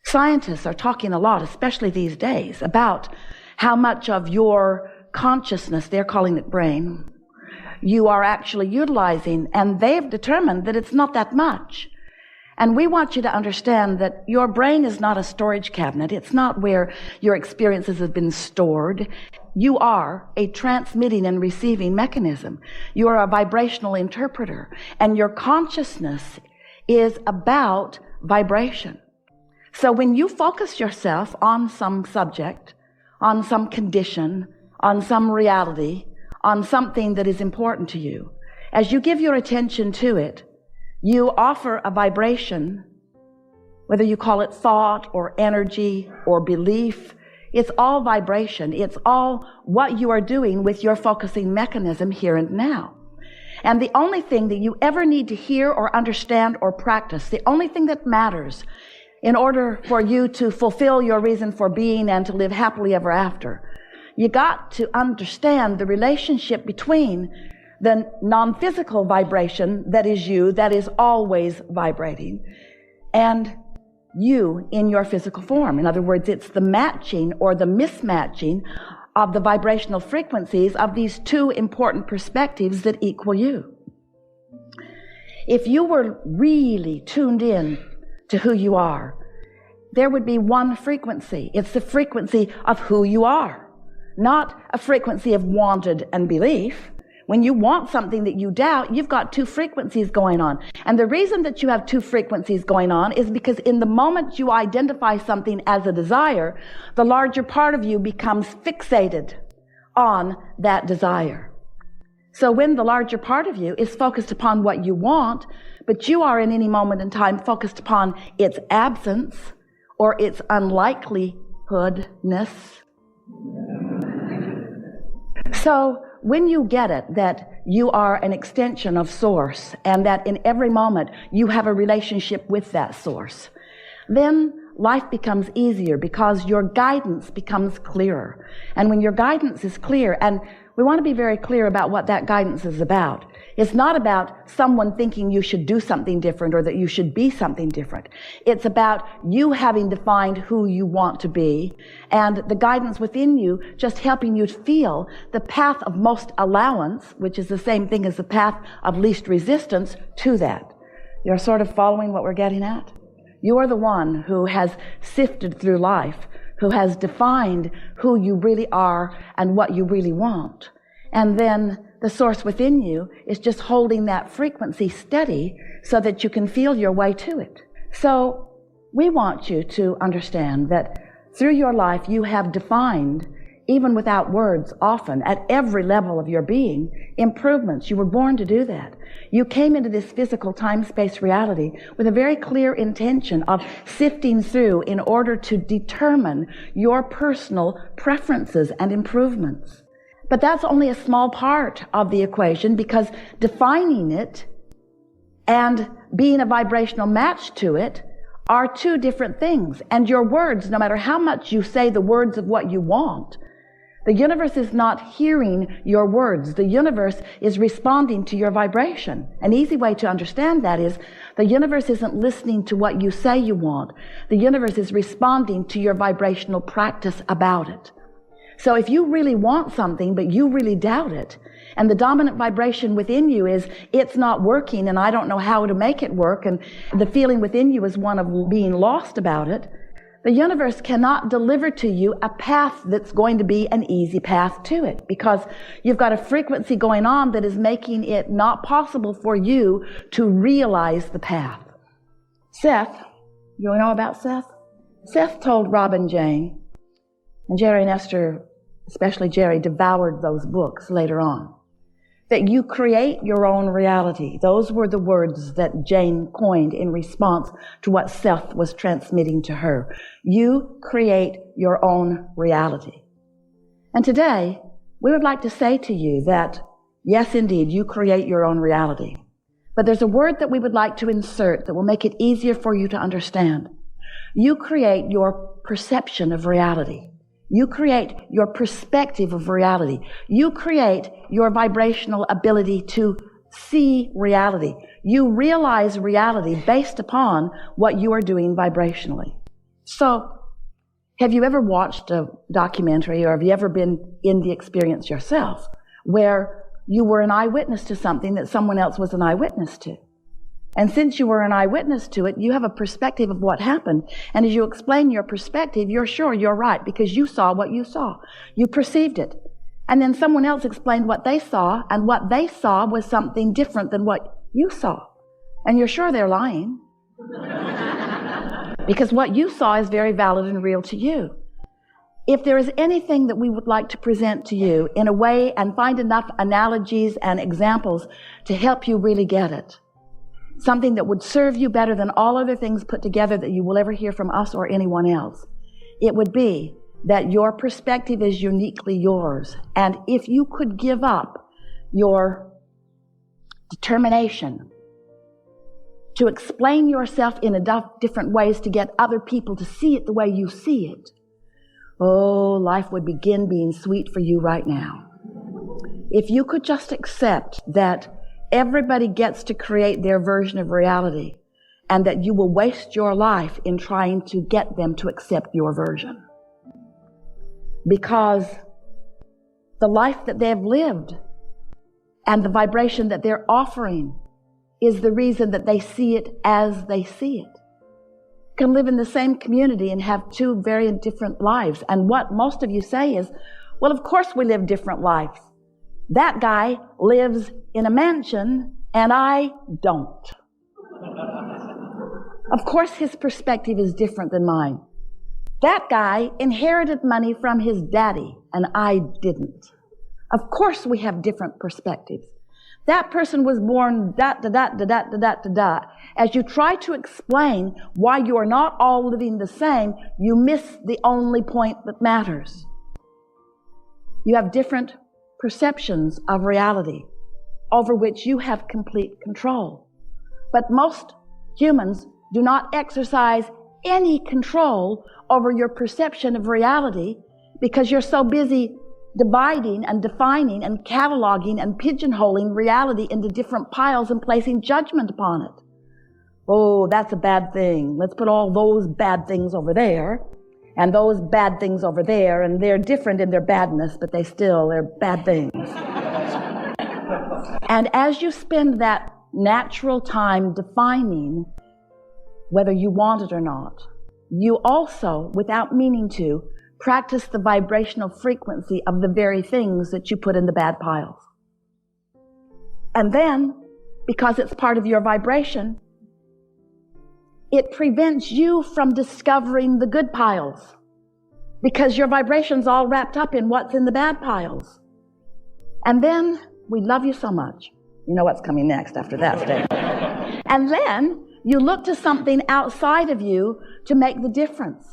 Scientists are talking a lot, especially these days, about how much of your consciousness, they're calling it brain, you are actually utilizing, and they've determined that it's not that much. And we want you to understand that your brain is not a storage cabinet. It's not where your experiences have been stored. You are a transmitting and receiving mechanism. You are a vibrational interpreter. And your consciousness is about vibration. So when you focus yourself on some subject, on some condition, on some reality, on something that is important to you, as you give your attention to it, you offer a vibration, whether you call it thought or energy or belief. It's all vibration. It's all what you are doing with your focusing mechanism here and now. And the only thing that you ever need to hear or understand or practice, the only thing that matters in order for you to fulfill your reason for being and to live happily ever after, you got to understand the relationship between the non-physical vibration that is you, that is always vibrating, and you in your physical form. In other words, it's the matching or the mismatching of the vibrational frequencies of these two important perspectives that equal you. If you were really tuned in to who you are, there would be one frequency. It's the frequency of who you are, not a frequency of wanted and belief. When you want something that you doubt, you've got two frequencies going on. And the reason that you have two frequencies going on is because in the moment you identify something as a desire, the larger part of you becomes fixated on that desire. So when the larger part of you is focused upon what you want, but you are in any moment in time focused upon its absence or its unlikelihoodness. So when you get it, that you are an extension of Source and that in every moment you have a relationship with that Source, then life becomes easier because your guidance becomes clearer. And when your guidance is clear, and we want to be very clear about what that guidance is about. It's not about someone thinking you should do something different or that you should be something different. It's about you having defined who you want to be and the guidance within you just helping you feel the path of most allowance, which is the same thing as the path of least resistance to that. You're sort of following what we're getting at? You are the one who has sifted through life, who has defined who you really are and what you really want. And then the Source within you is just holding that frequency steady so that you can feel your way to it. So we want you to understand that through your life you have defined, even without words often, at every level of your being, improvements. You were born to do that. You came into this physical time-space reality with a very clear intention of sifting through in order to determine your personal preferences and improvements. But that's only a small part of the equation, because defining it and being a vibrational match to it are two different things. And your words, no matter how much you say the words of what you want, the universe is not hearing your words. The universe is responding to your vibration. An easy way to understand that is the universe isn't listening to what you say you want. The universe is responding to your vibrational practice about it. So if you really want something, but you really doubt it, and the dominant vibration within you is, it's not working and I don't know how to make it work, and the feeling within you is one of being lost about it, the universe cannot deliver to you a path that's going to be an easy path to it, because you've got a frequency going on that is making it not possible for you to realize the path. Seth, you know about Seth? Seth told Rob and Jane, and Jerry and Esther, especially Jerry, devoured those books later on, that you create your own reality. Those were the words that Jane coined in response to what Seth was transmitting to her. You create your own reality. And today, we would like to say to you that, yes, indeed, you create your own reality. But there's a word that we would like to insert that will make it easier for you to understand. You create your perception of reality. You create your perspective of reality. You create your vibrational ability to see reality. You realize reality based upon what you are doing vibrationally. So, have you ever watched a documentary, or have you ever been in the experience yourself where you were an eyewitness to something that someone else was an eyewitness to? And since you were an eyewitness to it, you have a perspective of what happened. And as you explain your perspective, you're sure you're right because you saw what you saw. You perceived it. And then someone else explained what they saw, and what they saw was something different than what you saw. And you're sure they're lying. Because what you saw is very valid and real to you. If there is anything that we would like to present to you in a way and find enough analogies and examples to help you really get it, something that would serve you better than all other things put together that you will ever hear from us or anyone else, it would be that your perspective is uniquely yours. And if you could give up your determination to explain yourself in enough different ways to get other people to see it the way you see it, oh, life would begin being sweet for you right now. If you could just accept that everybody gets to create their version of reality, and that you will waste your life in trying to get them to accept your version. Because the life that they've lived and the vibration that they're offering is the reason that they see it as they see it. You can live in the same community and have two very different lives. And what most of you say is, well, of course we live different lives. That guy lives in a mansion and I don't. Of course his perspective is different than mine. That guy inherited money from his daddy and I didn't. Of course we have different perspectives. That person was born da. As you try to explain why you are not all living the same, you miss the only point that matters. You have different perceptions of reality over which you have complete control. But most humans do not exercise any control over your perception of reality because you're so busy dividing and defining and cataloging and pigeonholing reality into different piles and placing judgment upon it. Oh, that's a bad thing. Let's put all those bad things over there and those bad things over there, and they're different in their badness, but they're bad things. And as you spend that natural time defining whether you want it or not, you also, without meaning to, practice the vibrational frequency of the very things that you put in the bad piles. And then, because it's part of your vibration, it prevents you from discovering the good piles, because your vibration's all wrapped up in what's in the bad piles. And then, we love you so much. You know what's coming next after that statement. And then, you look to something outside of you to make the difference.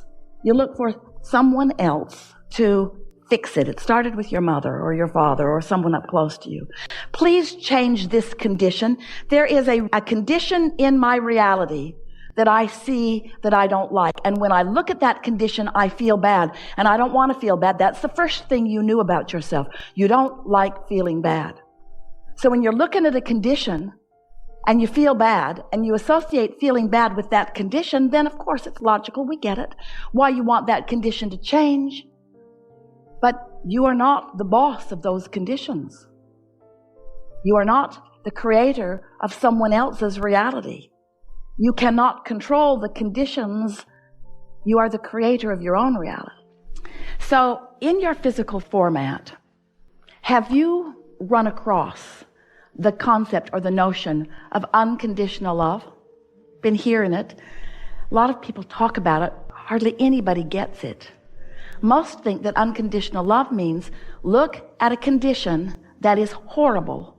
You look for someone else to fix it. It started with your mother or your father or someone up close to you. Please change this condition. There is a condition in my reality that I see that I don't like. And when I look at that condition, I feel bad. And I don't want to feel bad. That's the first thing you knew about yourself. You don't like feeling bad. So when you're looking at a condition and you feel bad, and you associate feeling bad with that condition, then of course it's logical, we get it, why you want that condition to change. But you are not the boss of those conditions. You are not the creator of someone else's reality. You cannot control the conditions. You are the creator of your own reality. So in your physical format, have you run across the concept or the notion of unconditional love? Been hearing it. A lot of people talk about it. Hardly anybody gets it. Most think that unconditional love means look at a condition that is horrible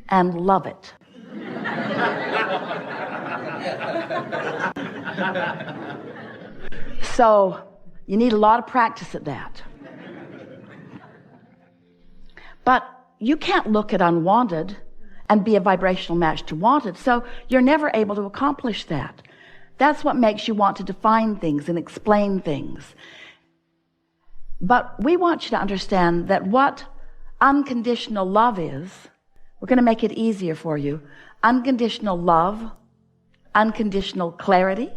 and love it. So you need a lot of practice at that. But you can't look at unwanted and be a vibrational match to wanted, so you're never able to accomplish that. That's what makes you want to define things and explain things. But we want you to understand that what unconditional love is, we're going to make it easier for you. Unconditional love, unconditional clarity,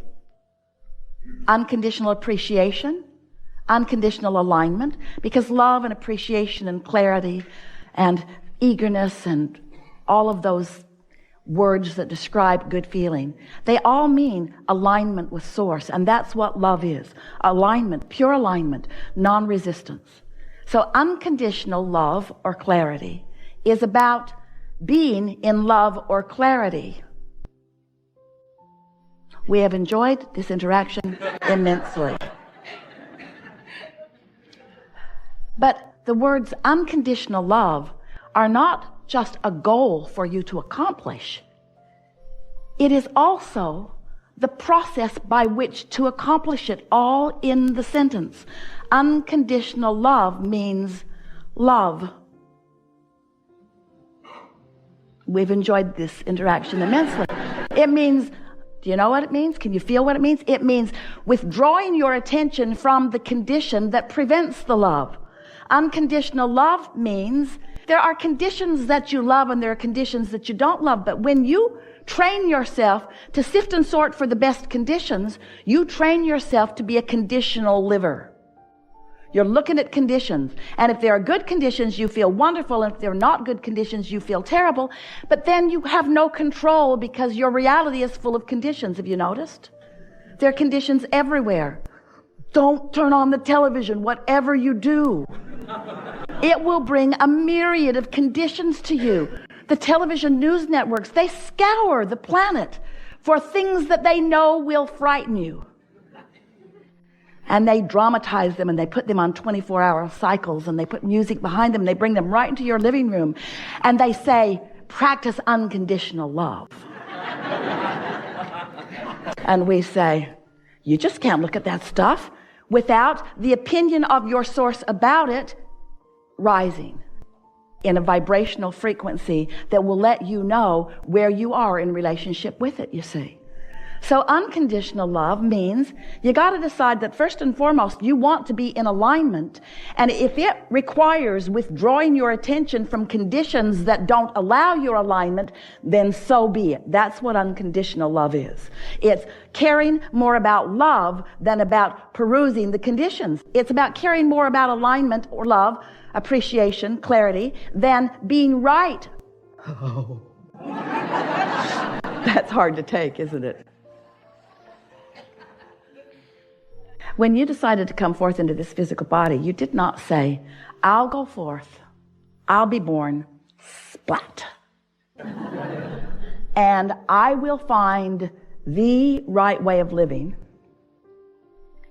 unconditional appreciation, unconditional alignment, because love and appreciation and clarity and eagerness and all of those words that describe good feeling, they all mean alignment with source, and that's what love is. Alignment, pure alignment, non-resistance. So unconditional love or clarity is about being in love or clarity. We have enjoyed this interaction immensely. But the words unconditional love are not just a goal for you to accomplish. It is also the process by which to accomplish it, all in the sentence. Unconditional love means love. We've enjoyed this interaction immensely. It means, do you know what it means? Can you feel what it means? It means withdrawing your attention from the condition that prevents the love. Unconditional love means there are conditions that you love and there are conditions that you don't love. But when you train yourself to sift and sort for the best conditions, you train yourself to be a conditional liver. You're looking at conditions. And if there are good conditions, you feel wonderful. And if there are not good conditions, you feel terrible. But then you have no control because your reality is full of conditions. Have you noticed? There are conditions everywhere. Don't turn on the television, whatever you do. It will bring a myriad of conditions to you. The television news networks, they scour the planet for things that they know will frighten you. And they dramatize them and they put them on 24-hour cycles and they put music behind them and they bring them right into your living room. And they say, practice unconditional love. And we say, you just can't look at that stuff without the opinion of your source about it rising in a vibrational frequency that will let you know where you are in relationship with it, you see. So unconditional love means you got to decide that first and foremost you want to be in alignment, and if it requires withdrawing your attention from conditions that don't allow your alignment, then so be it. That's what unconditional love is. It's caring more about love than about perusing the conditions. It's about caring more about alignment or love, appreciation, clarity, than being right. Oh. That's hard to take, isn't it? When you decided to come forth into this physical body, you did not say, I'll go forth, I'll be born, splat. And I will find the right way of living,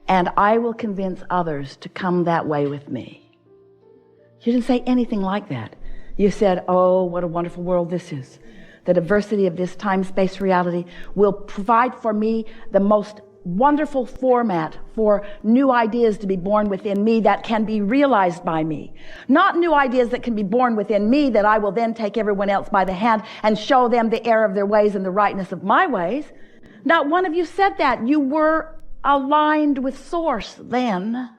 and I will convince others to come that way with me. You didn't say anything like that. You said, oh, what a wonderful world this is. The diversity of this time-space reality will provide for me the most wonderful format for new ideas to be born within me that can be realized by me. Not new ideas that can be born within me that I will then take everyone else by the hand and show them the error of their ways and the rightness of my ways. Not one of you said that. You were aligned with source then.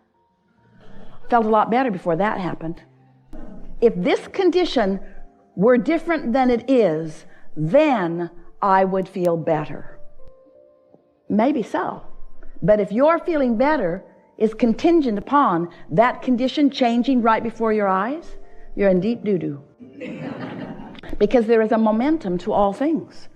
Felt a lot better before that happened. If this condition were different than it is, then I would feel better. Maybe so. But if your feeling better is contingent upon that condition changing right before your eyes, you're in deep doo-doo. Because there is a momentum to all things.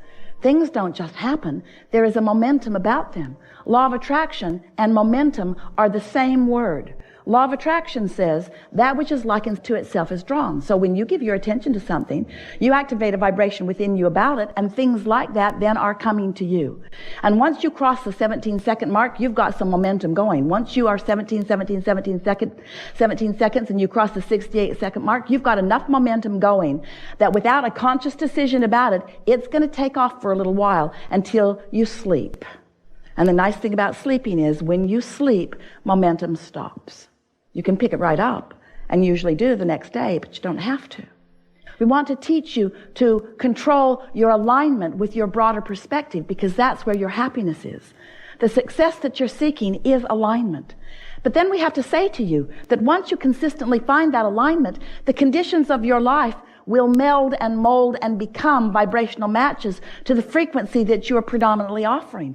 Things don't just happen. There is a momentum about them. Law of attraction and momentum are the same word. Law of attraction says that which is likened to itself is drawn. So when you give your attention to something, you activate a vibration within you about it, and things like that then are coming to you. And once you cross the 17-second mark, you've got some momentum going. Once you are 17 seconds, and you cross the 68-second mark, you've got enough momentum going that without a conscious decision about it, it's going to take off for a little while until you sleep. And the nice thing about sleeping is when you sleep, momentum stops. You can pick it right up, and usually do the next day, but you don't have to. We want to teach you to control your alignment with your broader perspective, because that's where your happiness is. The success that you're seeking is alignment. But then we have to say to you that once you consistently find that alignment, the conditions of your life will meld and mold and become vibrational matches to the frequency that you are predominantly offering.